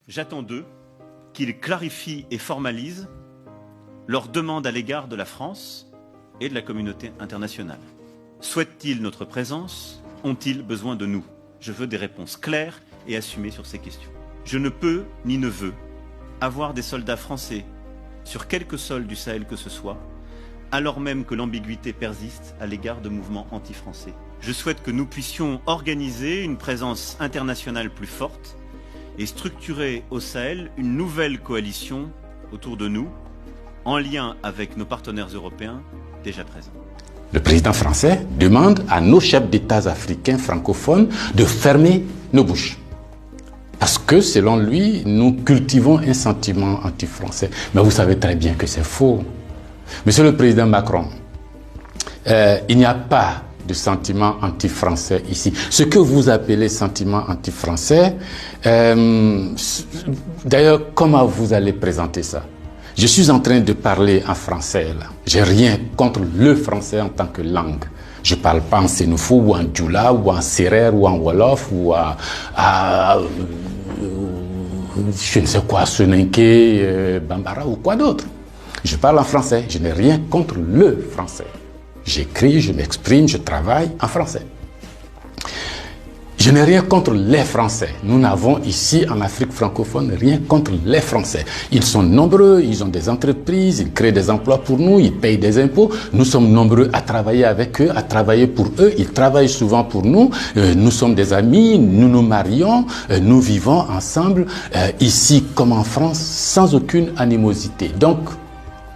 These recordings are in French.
J'attends d'eux qu'ils clarifient et formalisent leurs demandes à l'égard de la France et de la communauté internationale. Souhaitent-ils notre présence? Ont-ils besoin de nous? Je veux des réponses claires et assumées sur ces questions. Je ne peux ni ne veux avoir des soldats français sur quelque sol du Sahel que ce soit, alors même que l'ambiguïté persiste à l'égard de mouvements anti-français. Je souhaite que nous puissions organiser une présence internationale plus forte et structurer au Sahel une nouvelle coalition autour de nous, en lien avec nos partenaires européens déjà présents. Le président français demande à nos chefs d'État africains francophones de fermer nos bouches. Parce que, selon lui, nous cultivons un sentiment anti-français. Mais vous savez très bien que c'est faux. Monsieur le président Macron, il n'y a pas de sentiment anti-français ici. Ce que vous appelez sentiment anti-français, d'ailleurs, comment vous allez présenter ça? Je suis en train de parler en français là. J'ai rien contre le français en tant que langue. Je ne parle pas en sénoufo ou en djoula ou en sérère ou en wolof ou je ne sais quoi, soninké, bambara ou quoi d'autre. Je parle en français. Je n'ai rien contre le français. J'écris, je m'exprime, je travaille en français. Je n'ai rien contre les Français. Nous n'avons ici en Afrique francophone rien contre les Français. Ils sont nombreux, ils ont des entreprises, ils créent des emplois pour nous, ils payent des impôts. Nous sommes nombreux à travailler avec eux, à travailler pour eux. Ils travaillent souvent pour nous. Nous sommes des amis, nous nous marions, nous vivons ensemble ici comme en France sans aucune animosité. Donc,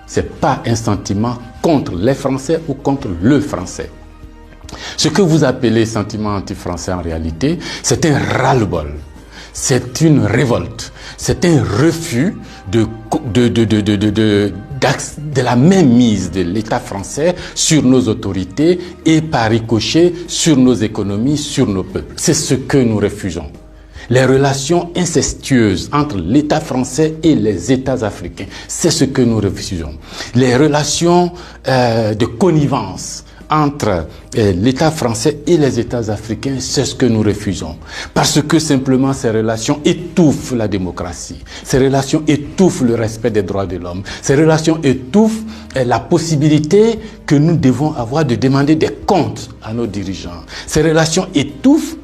c'est pas un sentiment contre les Français ou contre le Français. Ce que vous appelez sentiment anti-français en réalité, c'est un ras-le-bol, c'est une révolte, c'est un refus de la mainmise de l'État français sur nos autorités et par ricochet sur nos économies, sur nos peuples. C'est ce que nous refusons. Les relations incestueuses entre l'État français et les États africains, c'est ce que nous refusons. Les relations de connivence entre l'État français et les États africains, c'est ce que nous refusons. Parce que simplement ces relations étouffent la démocratie. Ces relations étouffent le respect des droits de l'homme. Ces relations étouffent la possibilité que nous devons avoir de demander des comptes à nos dirigeants. Ces relations étouffent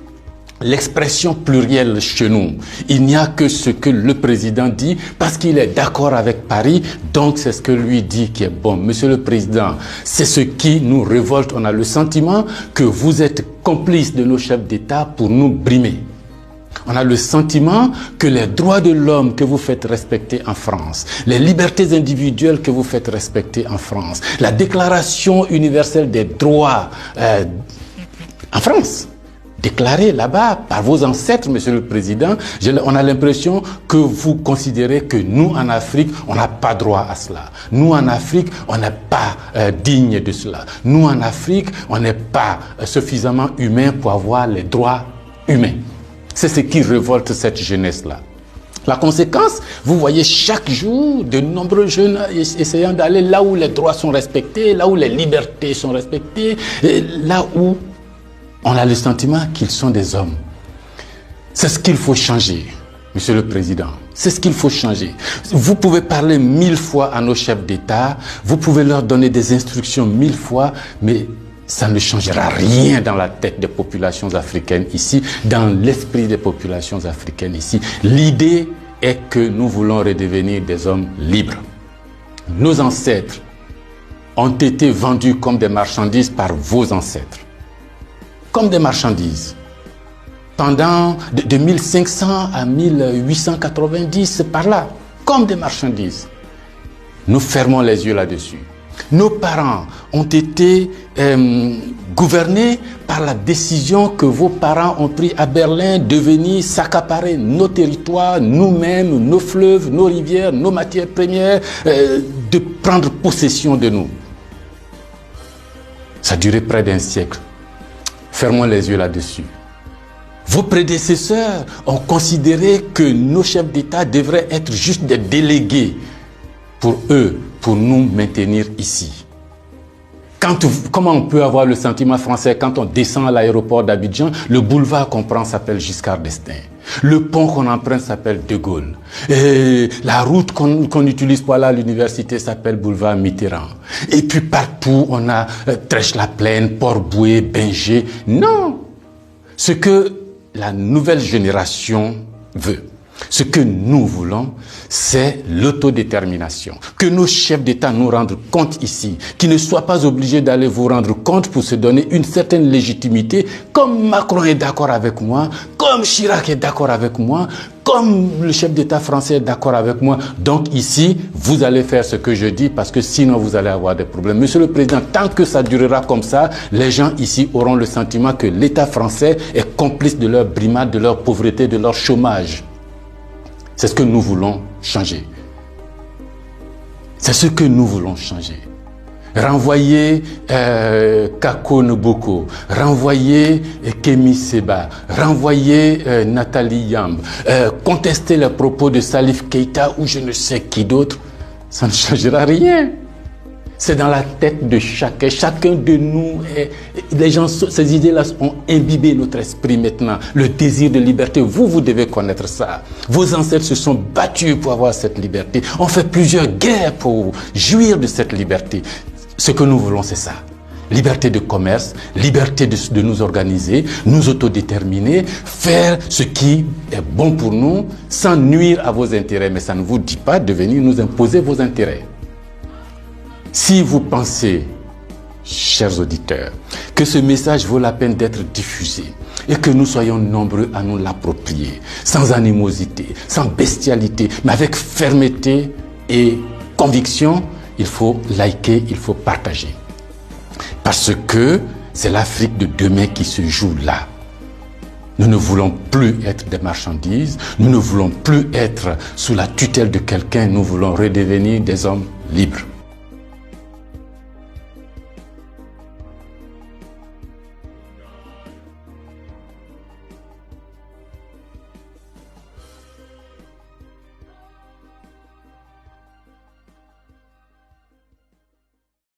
l'expression plurielle chez nous. Il n'y a que ce que le président dit parce qu'il est d'accord avec Paris, donc c'est ce que lui dit qui est bon. Monsieur le président, c'est ce qui nous révolte. On a le sentiment que vous êtes complice de nos chefs d'État pour nous brimer. On a le sentiment que les droits de l'homme que vous faites respecter en France, les libertés individuelles que vous faites respecter en France, la déclaration universelle des droits en France, déclaré là-bas par vos ancêtres, Monsieur le Président, on a l'impression que vous considérez que nous, en Afrique, on n'a pas droit à cela. Nous, en Afrique, on n'est pas digne de cela. Nous, en Afrique, on n'est pas suffisamment humain pour avoir les droits humains. C'est ce qui révolte cette jeunesse-là. La conséquence, vous voyez chaque jour de nombreux jeunes essayant d'aller là où les droits sont respectés, là où les libertés sont respectées, là où on a le sentiment qu'ils sont des hommes. C'est ce qu'il faut changer, Monsieur le Président. C'est ce qu'il faut changer. Vous pouvez parler 1000 fois à nos chefs d'État, vous pouvez leur donner des instructions 1000 fois, mais ça ne changera rien dans la tête des populations africaines ici, dans l'esprit des populations africaines ici. L'idée est que nous voulons redevenir des hommes libres. Nos ancêtres ont été vendus comme des marchandises par vos ancêtres. Comme des marchandises. Pendant de 1500 à 1890, par là, comme des marchandises. Nous fermons les yeux là-dessus. Nos parents ont été gouvernés par la décision que vos parents ont prise à Berlin de venir s'accaparer nos territoires, nous-mêmes, nos fleuves, nos rivières, nos matières premières, de prendre possession de nous. Ça a duré près d'un siècle. Fermons les yeux là-dessus. Vos prédécesseurs ont considéré que nos chefs d'État devraient être juste des délégués pour eux, pour nous maintenir ici. Comment on peut avoir le sentiment français quand on descend à l'aéroport d'Abidjan? Le boulevard qu'on prend s'appelle Giscard d'Estaing. Le pont qu'on emprunte s'appelle De Gaulle. Et la route qu'on utilise pour aller à l'université s'appelle boulevard Mitterrand. Et puis partout, on a Trèche-la-Plaine, Port-Bouët, Binger. Non! Ce que la nouvelle génération veut, ce que nous voulons, c'est l'autodétermination. Que nos chefs d'État nous rendent compte ici, qu'ils ne soient pas obligés d'aller vous rendre compte pour se donner une certaine légitimité, comme Macron est d'accord avec moi, comme Chirac est d'accord avec moi, comme le chef d'État français est d'accord avec moi. Donc ici, vous allez faire ce que je dis parce que sinon vous allez avoir des problèmes. Monsieur le Président, tant que ça durera comme ça, les gens ici auront le sentiment que l'État français est complice de leur brimade, de leur pauvreté, de leur chômage. C'est ce que nous voulons changer. C'est ce que nous voulons changer. Renvoyer Kako Noboko, renvoyer Kémy Seba, renvoyer Nathalie Yamb, contester les propos de Salif Keïta ou je ne sais qui d'autre, ça ne changera rien. C'est dans la tête de chacun. Chacun de nous, les gens, ces idées-là ont imbibé notre esprit maintenant. Le désir de liberté, vous devez connaître ça. Vos ancêtres se sont battus pour avoir cette liberté. On fait plusieurs guerres pour jouir de cette liberté. Ce que nous voulons, c'est ça. Liberté de commerce, liberté de nous organiser, nous autodéterminer, faire ce qui est bon pour nous sans nuire à vos intérêts. Mais ça ne vous dit pas de venir nous imposer vos intérêts. Si vous pensez, chers auditeurs, que ce message vaut la peine d'être diffusé et que nous soyons nombreux à nous l'approprier, sans animosité, sans bestialité, mais avec fermeté et conviction, il faut liker, il faut partager. Parce que c'est l'Afrique de demain qui se joue là. Nous ne voulons plus être des marchandises, nous ne voulons plus être sous la tutelle de quelqu'un, nous voulons redevenir des hommes libres.